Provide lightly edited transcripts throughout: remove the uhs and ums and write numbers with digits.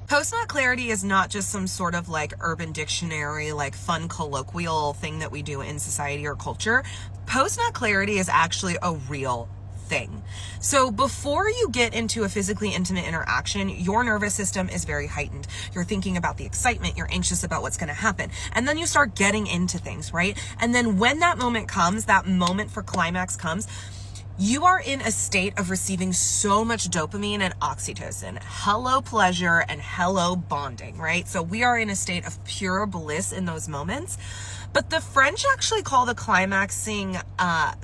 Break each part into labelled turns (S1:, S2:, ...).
S1: Post-nut clarity is not just some sort of like urban dictionary, like fun colloquial thing that we do in society or culture. Post-nut clarity is actually a real thing. So before you get into a physically intimate interaction, your nervous system is very heightened. You're thinking about the excitement, you're anxious about what's going to happen. And then you start getting into things, right? And then when that moment comes, that moment for climax comes, you are in a state of receiving so much dopamine and oxytocin. Hello pleasure and hello bonding, right? So we are in a state of pure bliss in those moments. But the French actually call the climaxing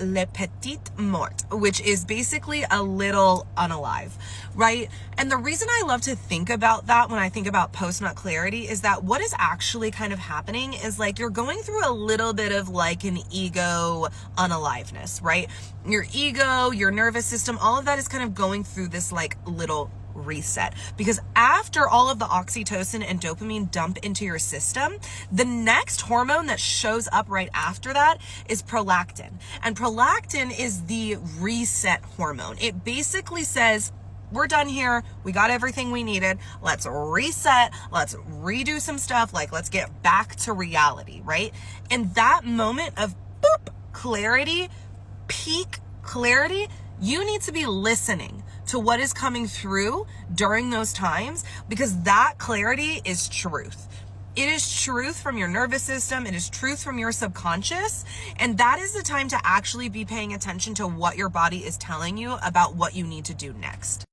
S1: le petit mort, which is basically a little unalive, right? And the reason I love to think about that when I think about post-nut clarity is that what is actually kind of happening is like you're going through a little bit of like an ego unaliveness, right? Your ego, your nervous system, all of that is kind of going through this like little reset, because after all of the oxytocin and dopamine dump into your system, the next hormone that shows up right after that is prolactin. And prolactin is the reset hormone. It basically says, we're done here. We got everything we needed. Let's reset. Let's redo some stuff. Like, let's get back to reality, right? And that moment of boop, clarity, peak clarity, you need to be listening to what is coming through during those times, because that clarity is truth. It is truth from your nervous system. It is truth from your subconscious. And that is the time to actually be paying attention to what your body is telling you about what you need to do next.